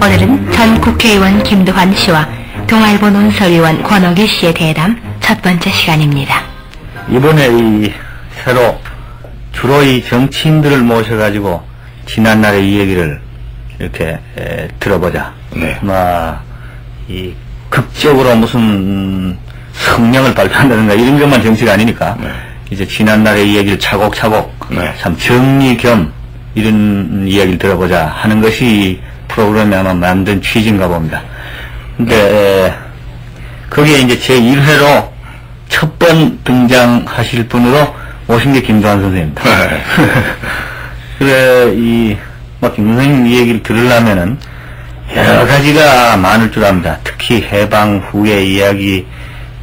오늘은 전 국회의원 김두환 씨와 동아일보 논설위원 권옥일 씨의 대담 첫 번째 시간입니다. 이번에 이 새로 주로 이 정치인들을 모셔가지고 지난날의 이 얘기를 이렇게 들어보자. 네. 이 극적으로 무슨 성령을 발표한다든가 이런 것만 정치가 아니니까 네. 이제 지난날의 이 얘기를 차곡차곡 네. 참 정리 겸 이런 이야기를 들어보자 하는 것이 이 프로그램에 아마 만든 취지인가 봅니다. 근데 거기에 이제 제1회로 첫 번 등장하실 분으로 오신 게 김두환 선생입니다. 그래, 김 선생님 이 얘기를 들으려면은 여러 가지가 많을 줄 압니다. 특히 해방 후의 이야기,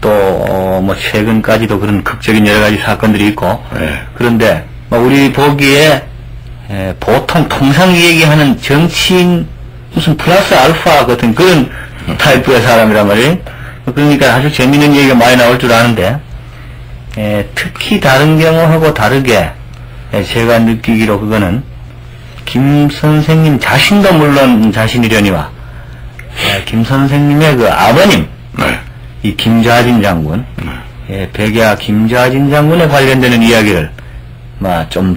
또, 최근까지도 그런 극적인 여러 가지 사건들이 있고. 네. 그런데, 우리 보기에, 보통 통상 얘기하는 정치인 무슨 플러스 알파 같은 그런 타입의 사람이란 말이에요. 그러니까 아주 재밌는 얘기가 많이 나올 줄 아는데, 특히 다른 경우하고 다르게, 제가 느끼기로 그거는, 김 선생님 자신도 물론 자신이려니와, 김 선생님의 그 아버님, 네. 이 김좌진 장군, 백야 김좌진 장군에 관련되는 이야기를, 좀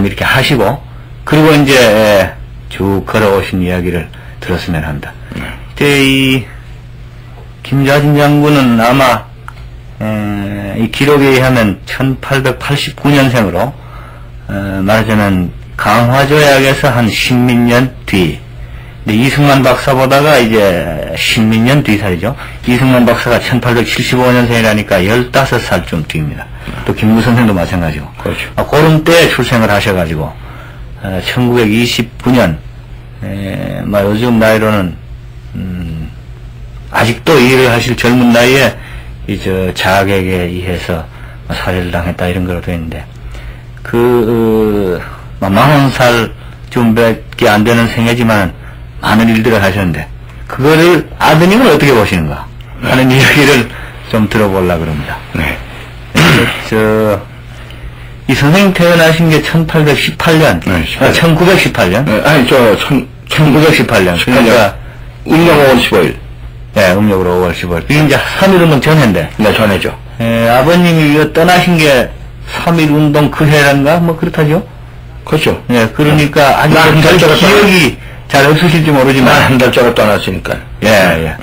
이렇게 하시고, 그리고 이제, 쭉 걸어오신 이야기를 들었으면 합니다. 그때 이, 김좌진 장군은 아마, 이 기록에 의하면 1889년생으로, 말하자면 강화조약에서 한 10몇 년 뒤, 근데 이승만 박사보다가 이제 10몇 년 뒤 살이죠. 이승만 박사가 1875년생이라니까 15살쯤 뒤입니다. 또 김구 선생도 마찬가지고. 그렇죠. 그런 때에 출생을 하셔가지고, 1929년, 요즘 나이로는, 아직도 일을 하실 젊은 나이에, 자객에 의해서 살해를 당했다 이런 거로 되어 있는데, 40살쯤밖에 안 되는 생애지만 많은 일들을 하셨는데, 그거를 아드님은 어떻게 보시는가 하는 이야기를 좀 들어보려고 그럽니다. 네. 이 선생님 태어나신 게 1818년, 네, 1918년? 네, 1918년. 그러니까, 음력 5월 15일. 네, 음력으로 5월 15일. 이게 이제 3.1운동 전해인데. 네, 전해죠. 아버님이 이거 떠나신 게 3.1운동 그 해란가? 그렇다죠? 그렇죠. 네, 그러니까, 아직 기억이 잘 없으실지 모르지만. 한 달짜리 떠났으니까. 예.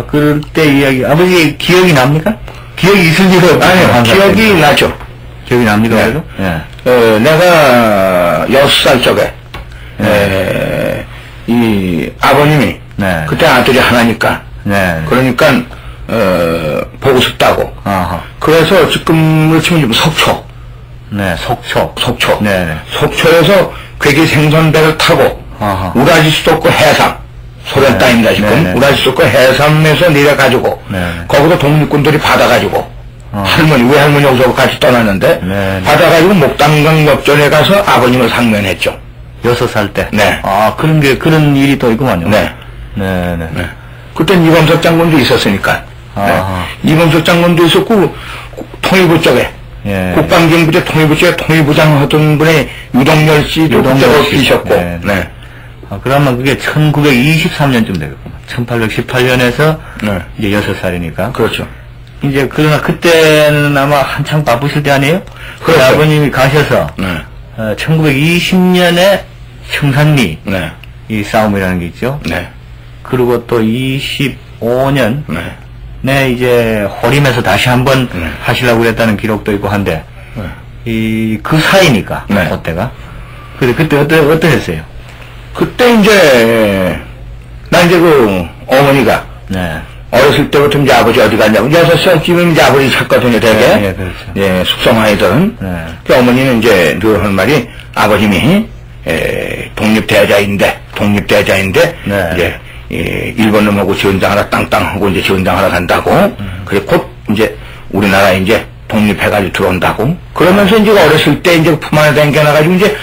그럴 때 이야기, 아버지 기억이 납니까? 기억이 있을 리가 없죠. 아니요, 기억이 나죠. 기억이 납니까, 네. 그래도? 예. 내가 6살 적에, 이 아버님이, 네. 그때 아들이 하나니까, 네. 그러니까, 보고 싶다고. 아하. 그래서 지금으로 치면 속초. 네, 속초. 네. 속초에서 괴기 생선배를 타고, 아하. 우라지 수도권 해삼, 소련 네. 땅입니다, 지금. 네. 우라지 수도권 해삼에서 내려가지고, 네. 거기서 독립군들이 받아가지고, 외할머니 오서 같이 떠났는데, 네. 받아가지고 목담강 역전에 가서 아버님을 상면했죠. 6살 때? 네. 그런 일이 또 있구만요. 네. 네. 그땐 이범석 장군도 있었으니까. 네. 이범석 장군도 있었고, 통일부 쪽에, 예. 국방정부제 통일부 쪽에 통일부장 하던 분의 유동열 씨도 국적을 끼셨고, 네. 그러면 그게 1923년쯤 되겠구만. 1818년에서 네. 이제 6살이니까. 그렇죠. 이제 그러나 그때는 아마 한창 바쁘실 때 아니에요? 그렇죠. 아버님이 가셔서 네. 1920년에 청산리 네. 이 싸움이라는 게 있죠. 네. 그리고 또 25년 네. 이제 호림에서 다시 한번 네. 하시려고 그랬다는 기록도 있고 한데 네. 그 사이니까 네. 그때가. 그때 어떠셨어요? 그때 이제 나 이제 그 어머니가 네. 어렸을 때부터 이제 아버지 어디 갔냐고 6살쯤이면 이제 아버지 찾거든요, 되게. 네, 그렇죠. 예, 숙성아이들은. 네. 그 어머니는 이제 늘 하는 말이 아버님이 독립대자인데 네. 이제 일본 놈하고 지원장하러 땅땅하고 이제 지원장하러 간다고. 그래 곧 이제 우리나라 이제 독립해가지고 들어온다고. 그러면서 이제 어렸을 때 이제 품 안에 담겨놔가지고 이제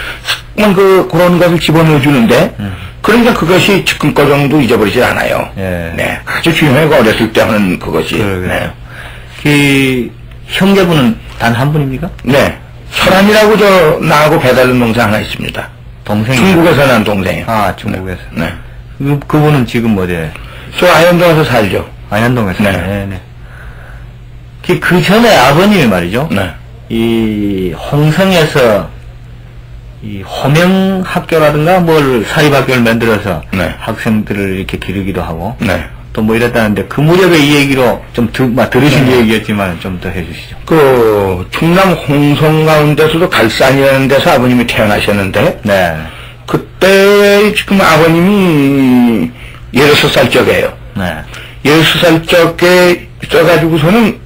그런 것을 집어넣어 주는데. 그러니까 그것이 지금껏 정도 잊어버리지 않아요. 예. 네. 아주 중요해가 어렸을 때 하는 그것이. 네. 그 형제분은 단 한 분입니까? 네. 설한이라고 나하고 배달은 동생 하나 있습니다. 동생이. 중국에서 난 동생이요. 중국에서. 네. 그분은 지금 어디에? 저 안현동에서 살죠. 안현동에서. 네. 네. 그 전에 아버님이 말이죠. 네. 이 홍성에서 이 호명 학교라든가 뭘 사립학교를 만들어서 네. 학생들을 이렇게 기르기도 하고 네. 또 뭐 이랬다는데 그 무렵에 이 얘기로 좀 들으신 얘기였지만 좀 더 해주시죠. 그 충남 홍성 가운데서도 갈산이라는 데서 아버님이 태어나셨는데 네. 그때 지금 아버님이 16살 적이에요. 네. 16살 적에 써가지고서는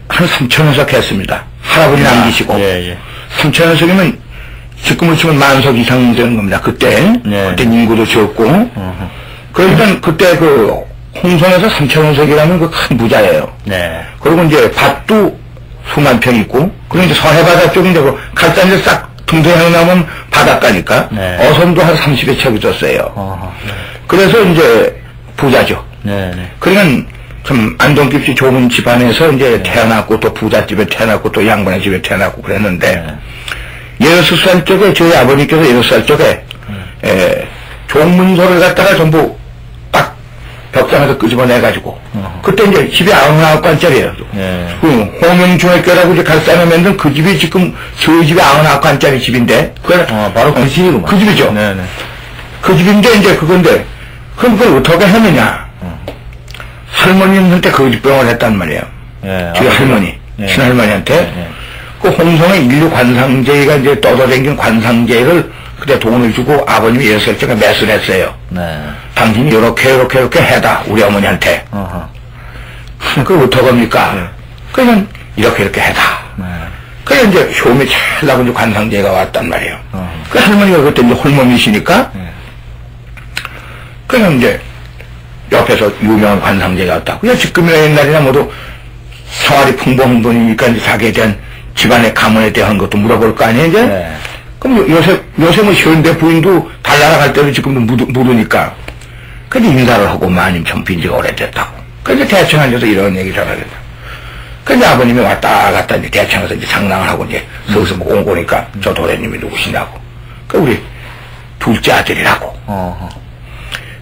한 3,000원석 했습니다. 할아버지 남기시고. 예. 3,000원석이면 지금으로 치면 만석 이상 되는 겁니다. 그때. 네. 그때 인구도 적고. 그러니까 그때 그 홍성에서 3,000원석이라면 그 큰 부자예요. 네. 그리고 이제 밭도 수만 평 있고. 그리고 이제 서해바다 쪽인데 그 갈산에 싹 둥둥해 나면 바닷가니까. 네. 어선도 한 30여 척 있었어요. 그래서 이제 부자죠. 네. 그러니까 좀 안동깁시 좋은 집안에서 이제 태어났고 또 부잣집에 태어났고 또 양반의 집에 태어났고 그랬는데 16살 쪽에 저희 아버님께서 16살 쪽에 종문서를 갖다가 전부 딱 벽장에서 끄집어내가지고 그때 이제 집이 99관짜리예요. 그 홍명중학교라고 이제 갈산에 만든 그 집이 지금 저희 집이 99관짜리 집인데 바로 그 집이구만. 그 집이죠. 네네. 그 집인데 이제 그건데 그럼 그걸 어떻게 하느냐. 할머니한테 거짓병을 했단 말이에요. 저희 할머니, 친할머니한테. 그 홍성의 인류 관상제가 이제 떠돌아다니는 관상제를 그때 돈을 주고 아버님이 6살 적에 매수했어요. 네. 당신이 이렇게 해다, 우리 어머니한테. 그걸 어떡합니까? 그냥 이렇게 해다. 그래 이제 효험이 잘 나고 이제 관상제가 왔단 말이에요. 그 할머니가 그때 이제 홀몸이시니까 그냥 이제 옆에서 유명한 관상제가 왔다고. 지금이나 옛날이나 모두 생활이 풍부한 분이니까 이제 자기에 대한 집안의 가문에 대한 것도 물어볼 거 아니에요, 이제? 네. 그럼 요새 뭐 현대 부인도 달나라 갈 때도 지금도 물으니까. 그래서 인사를 하고 마님 참 빈지가 오래됐다고. 그래서 대충 앉아서 이런 얘기 잘하겠다. 그래서 아버님이 왔다 갔다 이제 대창에서 이제 장난을 하고 이제 서서 뭐 온 거니까 저 도련님이 누구시냐고. 그 우리 둘째 아들이라고.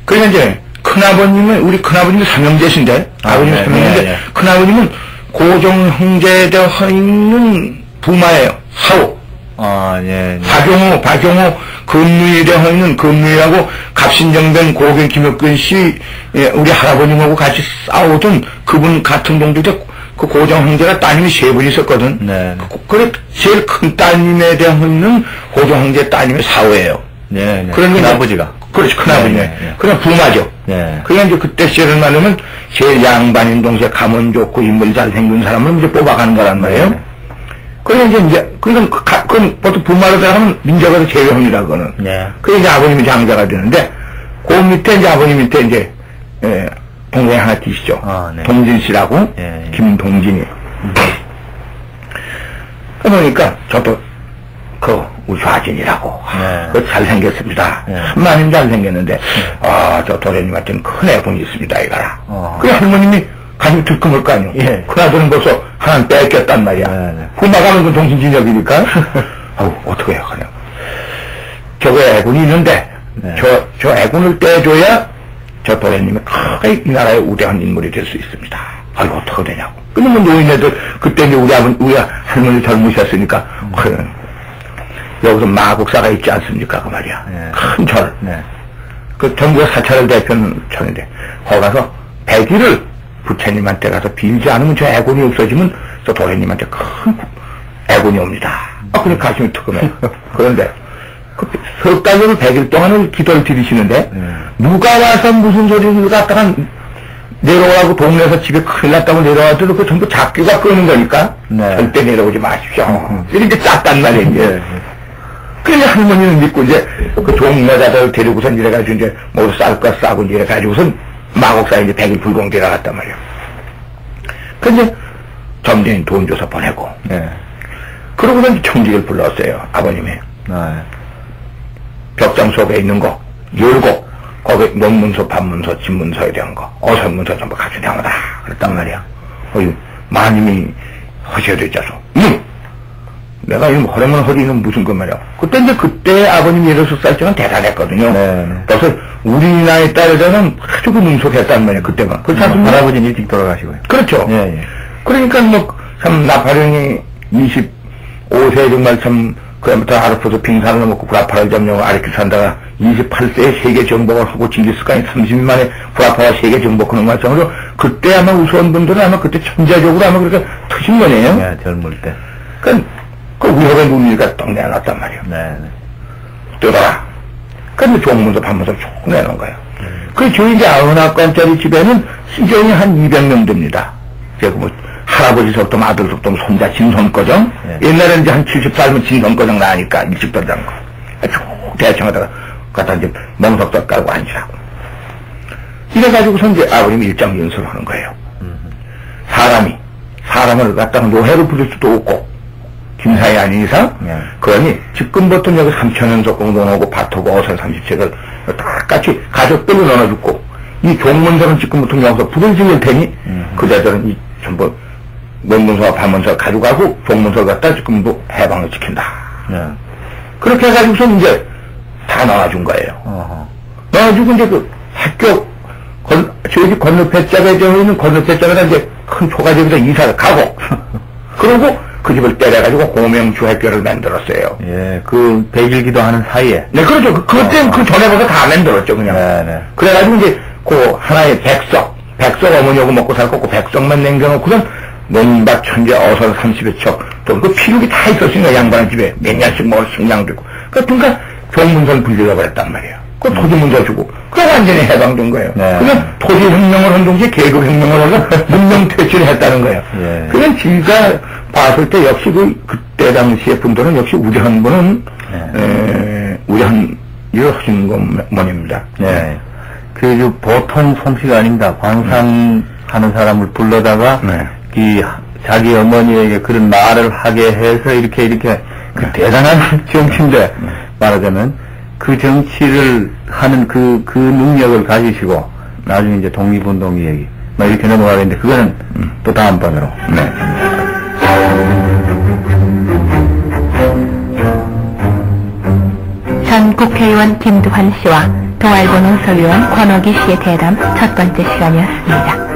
그래서 이제 큰아버님은, 우리 큰아버님이 삼형제신데, 아버님이 삼형제인데, 큰아버님은 고종 형제에 대해 있는 부마예요. 사오. 박용호, 금누이에 대해 있는 금누이하고 갑신정변 고경 김혁근 씨, 우리 할아버님하고 같이 싸우던 그분 같은 동족인데, 그 고종 형제가 따님이 3분 있었거든. 네. 그래, 제일 큰 따님에 대해 있는 고종 형제 따님이 사오예요. 네. 그런 게 아버지가. 그렇지, 큰아버지. 네. 그냥 부마죠. 네. 그냥 이제 그때 시절을 말하면 제일 양반인 동생 가문 좋고 인물 잘생긴 사람을 이제 뽑아가는 거란 말이에요. 그러니까 그건 보통 부마로 들어가면 민족에서 제외합니다, 그거는. 그래서 이제 아버님이 장자가 되는데, 그 밑에 이제 아버님 밑에 이제, 동생이 하나 계시죠. 동진 씨라고. 김동진이. 그러니까 저도 우리 좌진이라고. 그 잘생겼습니다. 한마님 잘생겼는데, 저 도련님한테는 큰 애분이 있습니다, 이거라. 그 할머님이 가지고 들끓을 거 아니오. 큰아들은 벌써 하나 뺏겼단 말이야. 후마가면 그 동신진역이니까. 어떻게 해요, 그냥. 저거 애군이 있는데, 저 애군을 떼줘야 저 도련님이 크게 이 나라의 우대한 인물이 될 수 있습니다. 아이고, 어떻게 되냐고. 그러면 노인네들, 그때 이제 우리 할머니 젊으셨으니까, 여기서 마곡사가 있지 않습니까? 그 말이야. 큰 절. 그 전국의 사찰을 대표하는 절인데, 거기 가서 100일을 부처님한테 가서 빌지 않으면 저 애군이 없어지면 저 도련님한테 큰 애군이 옵니다. 그래 가슴이 뜨끔해. 그런데, 석 달을 100일 동안을 기도를 드리시는데, 누가 와서 무슨 소리를 갖다가 내려오라고 동네에서 집에 큰일 났다고 내려와도 그 전부 잡기가 끄는 거니까, 절대 내려오지 마십시오. 이렇게 짰단 말이에요, 이제. 그래서 할머니는 믿고 이제 그 종내자들 데리고선 이래가지고 이제 모두 쌀 거 싸고 이제 이래가지고선 마곡사에 이제 100일 불공 들어갔단 말이에요. 그래서 점쟁이 돈 줘서 보내고. 그러고선 청직을 불렀어요, 아버님이. 벽장 속에 있는 거 열고 거기 논문서, 반문서, 집문서에 대한 거, 어선문서 전부 같이 대하다 그랬단 말이야. 마님이 하셔야 되지 않소. 내가 이 허리면 허리는 무슨 그 말이야. 그때 아버님 16살 때는 대단했거든요. 네. 그래서 우리 나이 딸에서는 아주 그 능숙했단 말이야, 그때가. 그렇지 않습니까? 할아버지는 일찍 돌아가시고요. 그렇죠. 예, 예. 그러니까 참 나팔형이 25세 정말 참 그다음부터 아르포도 빙산을 넘고 구라파를 점령하고 아르키 산다가 28세에 세계 정복을 하고 징기스칸이 30년 만에 구라파와 세계 정복하는 과정으로 그때 아마 우수한 분들은 아마 그때 천재적으로 아마 그렇게 트신 거네요. 예, 젊을 때. 그 위협의 눈이가 딱 내놨단 말이에요. 네. 뜨더라. 근데 종문서 판문서 쭉 내놓은 거예요. 그 저희 이제 90학관짜리 집에는 시정이 한 200명 됩니다. 제가 할아버지서부터 아들서부터 손자 진손거정. 네. 옛날에는 이제 한 70살면 진손거정 나니까 일찍 들어간 거. 쭉 대청하다가 갖다 이제 멍석도 깔고 앉으라고. 이래가지고서 이제 아버님이 일장 연설을 하는 거예요. 사람을 갖다가 노해로 부릴 수도 없고, 김사이 아닌 이상, 그러니 지금부터 여기 3,000원 적공돈하고 밭하고 어선 30채를 다 같이 가족들로 나눠주고, 이 종문서는 지금부터 여기서 불을 지을 테니, 그자들은 이 전부 명문서와 반문서 가져가고, 종문서를 갖다 지금도 해방을 지킨다. 그렇게 해가지고서 이제 다 나와준 거예요. 나와주고 이제 그 학교, 저희 집 건너편짝에 있는 건너편짝에다 이제 큰 초가집에다 이사를 가고, 그러고 그 집을 때려가지고 호명주 학교를 만들었어요. 예, 그 백일기도 하는 사이에. 네, 그렇죠. 그때는 그 전에부터 다 만들었죠, 그냥. 네. 그래가지고 이제 그 하나의 백석 어머니하고 먹고 살고 그 백석만 남겨놓고선 논밭 천재 어선 30여 척, 또 그 필요기 다 있었으니까 양반 집에 몇 년씩 먹을 식량도 있고. 그러니까 종문서를 불리려 그랬단 말이에요. 그 토지 문서 주고, 그래 완전히 해방된 거예요. 그냥 토지 혁명을 한 동시에 계급 혁명을 하고 문명 퇴치를 했다는 거예요. 그냥 지가 봤을 때 역시 그때 당시의 분들은 역시 우리한 분은, 우리한 일을 하시는 것만입니다. 그 보통 솜씨가 아닙니다. 관상하는 사람을 불러다가, 자기 어머니에게 그런 말을 하게 해서 이렇게 그 대단한 정치인데, 말하자면, 그 정치를 하는 그 능력을 가지시고, 나중에 이제 독립운동 얘기, 이렇게 넘어가는데, 그거는 또 다음번으로. 전 국회의원 김두환 씨와 동아일보 논설위원 권옥희 씨의 대담 첫 번째 시간이었습니다.